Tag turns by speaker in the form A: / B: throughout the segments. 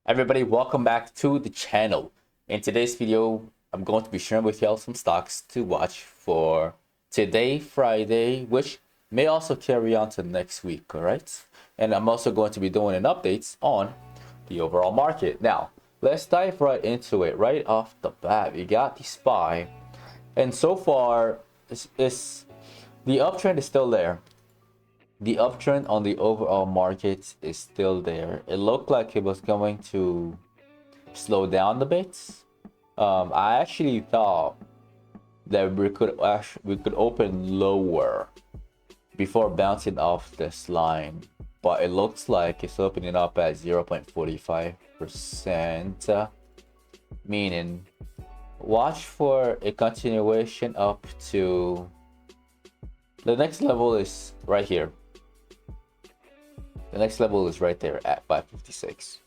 A: Everybody, welcome back to the channel. In today's video, I'm going to be sharing with y'all some stocks to watch for today, Friday, which may also carry on to next week, all right? And I'm also going to be doing an updates on the overall market. Now, let's dive right into it. Right off the bat, we got the SPY, and so far, the uptrend is still there. The uptrend on the overall market is still there. It looked like it was going to slow down a bit. I actually thought that we could open lower before bouncing off this line, but it looks like it's opening up at 0.45%, meaning watch for a continuation up to the next level is right here. The next level is right there at 556.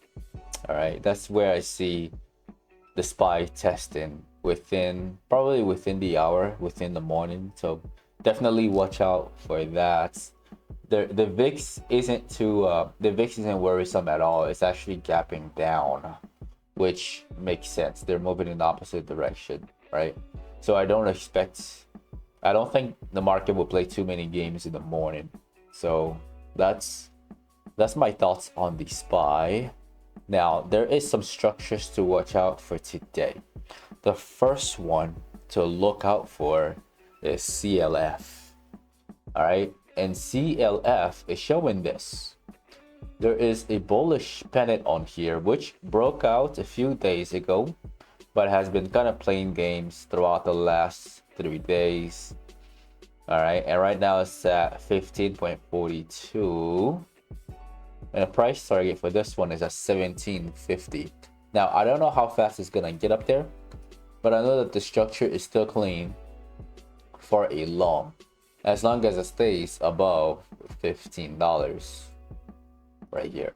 A: All right, that's where I see the SPY testing probably within the hour, within the morning. So definitely watch out for that. The VIX isn't worrisome at all. It's actually gapping down, which makes sense. They're moving in the opposite direction, right? So I don't think the market will play too many games in the morning. So that's my thoughts on the SPY. Now, there is some structures to watch out for today. The first one to look out for is CLF. All right, and CLF is showing this. There is a bullish pennant on here, which broke out a few days ago, but has been kind of playing games throughout the last 3 days. All right, and right now it's at 15.42. And the price target for this one is at 17.50. Now, I don't know how fast it's gonna get up there, but I know that the structure is still clean for a long, as long as it stays above $15 right here.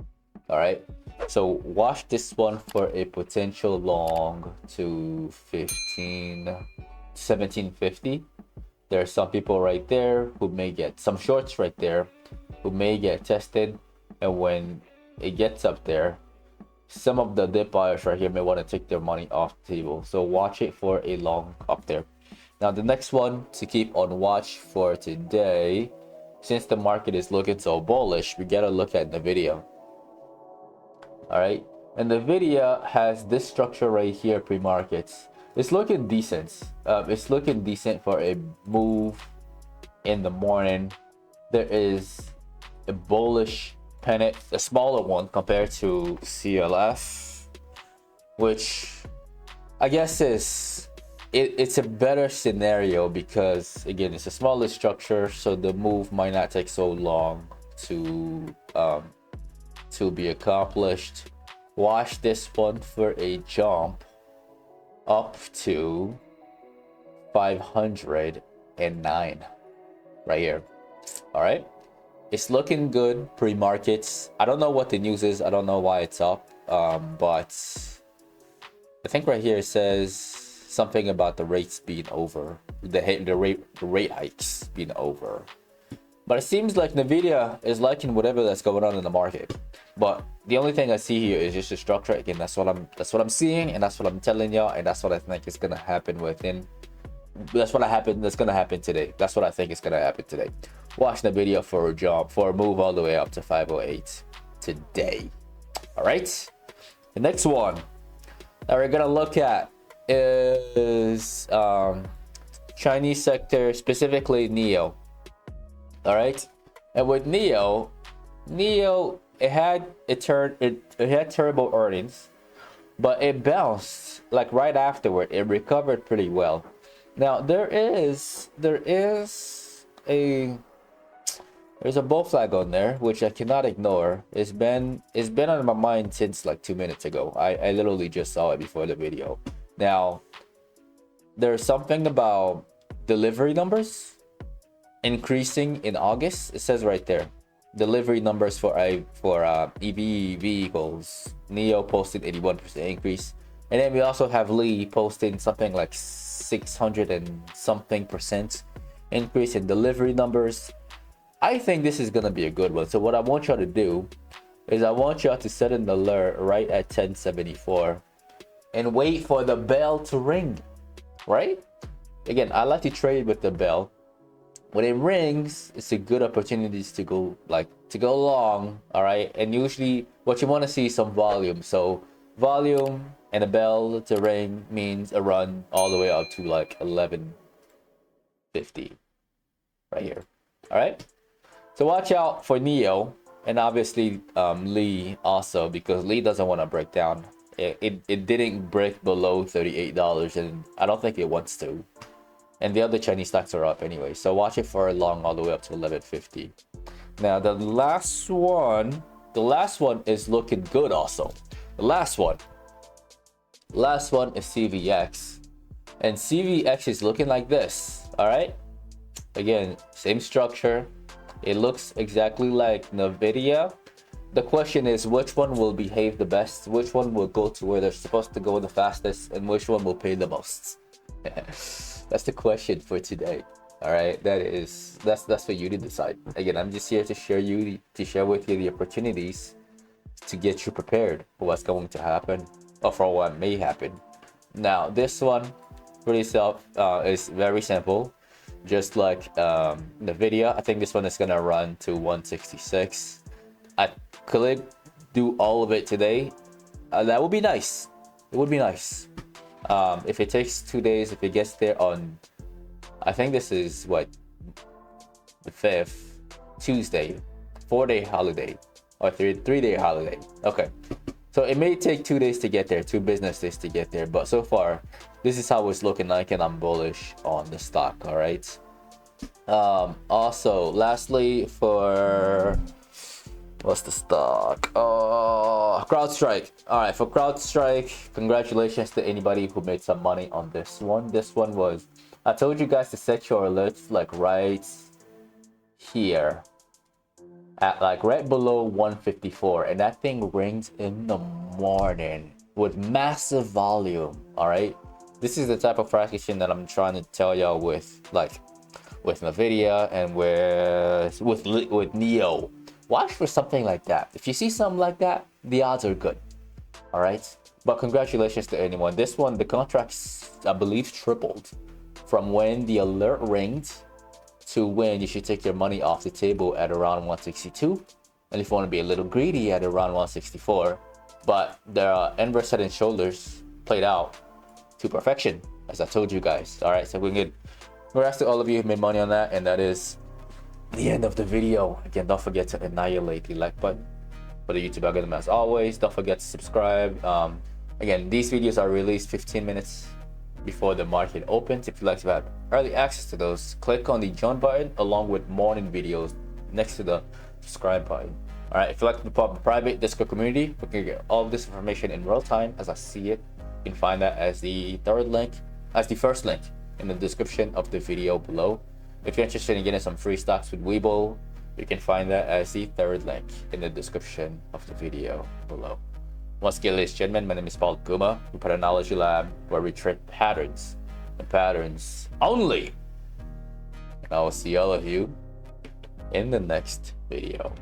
A: All right, so watch this one for a potential long to 17.50. There are some people right there who may get some shorts right there who may get tested. And when it gets up there, some of the dip buyers right here may want to take their money off the table. So watch it for a long up there. Now, the next one to keep on watch for today, since the market is looking so bullish, we got to look at NVDA. All right. And NVDA has this structure right here, pre-markets. It's looking decent. It's looking decent for a move in the morning. There is a bullish pennant, a smaller one compared to CLF, which I guess it's a better scenario because again it's a smaller structure, so the move might not take so long to be accomplished. Watch this one for a jump up to 509 right here. All right, it's looking good pre-markets. I don't know what the news is. I don't know why it's up. But I think right here it says something about the rates being over, the rate hikes being over. But it seems like NVIDIA is liking whatever that's going on in the market. But the only thing I see here is just a structure. Again, that's what I'm seeing, and that's what I'm telling y'all, and that's what I think is gonna happen that's gonna happen today. That's what I think is gonna happen today. Watch the video for a move all the way up to 508 today. All right, the next one that we're gonna look at is Chinese sector, specifically NEO. All right, and with NEO, it had terrible earnings, but it bounced like right afterward. It recovered pretty well. Now there's a bull flag on there which I cannot ignore. It's been on my mind since like 2 minutes ago. I literally just saw it before the video. Now there's something about delivery numbers increasing in August. It says right there, delivery numbers for EV vehicles. NEO posted 81% increase, and then we also have Lee posting something like 600 and something % increase in delivery numbers. I think this is gonna be a good one. So what I want y'all to do is I want y'all to set an alert right at 1074 and wait for the bell to ring, right? Again, I like to trade with the bell. When it rings, it's a good opportunity to go long, all right? And usually what you want to see is some volume. So volume and a bell to ring means a run all the way up to like 1150 right here. All right, so watch out for Neo and obviously Lee also, because Lee doesn't want to break down. It didn't break below $38, and I don't think it wants to. And the other Chinese stocks are up anyway, so watch it for a long all the way up to 1150. Now the last one is looking good also. The last one is CVX, and CVX is looking like this. All right, again, same structure. It looks exactly like NVDA. The question is, which one will behave the best? Which one will go to where they're supposed to go the fastest? And which one will pay the most? That's the question for today. All right, that's for you to decide. Again, I'm just here to share with you the opportunities to get you prepared for what's going to happen or for what may happen. Now, this one is very simple. Just like the video, I think this one is gonna run to 166. I could do all of it today. That would be nice. It would be nice. If it takes 2 days, if it gets there on, I think this is what, the 5th, Tuesday, 4-day holiday, or three-day holiday. Okay, so it may take 2 days to get there, 2 business days to get there, but so far this is how it's looking like, and I'm bullish on the stock. All right. Also, lastly, for what's the stock? CrowdStrike. All right, for CrowdStrike, congratulations to anybody who made some money on this one. This one was, I told you guys to set your alerts like right here at like right below 154, and that thing rings in the morning with massive volume. All right, this is the type of practicing that I'm trying to tell y'all with NVIDIA and with Neo. Watch for something like that. If you see something like that, the odds are good. All right, but congratulations to anyone. This one, the contracts, I believe, tripled from when the alert rings to when you should take your money off the table at around 162, and if you want to be a little greedy, at around 164. But the inverse head and shoulders played out to perfection, as I told you guys. All right, so we're good. Congrats to all of you who made money on that, and that is the end of the video. Again, don't forget to annihilate the like button for the YouTube algorithm. As always, don't forget to subscribe. Again, these videos are released 15 minutes before the market opens. If you'd like to have early access to those, click on the join button along with morning videos next to the subscribe button. All right, if you'd like to be part of the private Discord community, we can get all of this information in real time as I see it. You can find that as the first link in the description of the video below. If you're interested in getting some free stocks with Webull, you can find that as the third link in the description of the video below. Once again, ladies and gentlemen, my name is NGumah from Patternology Lab, where we trade patterns and patterns only. And I will see all of you in the next video.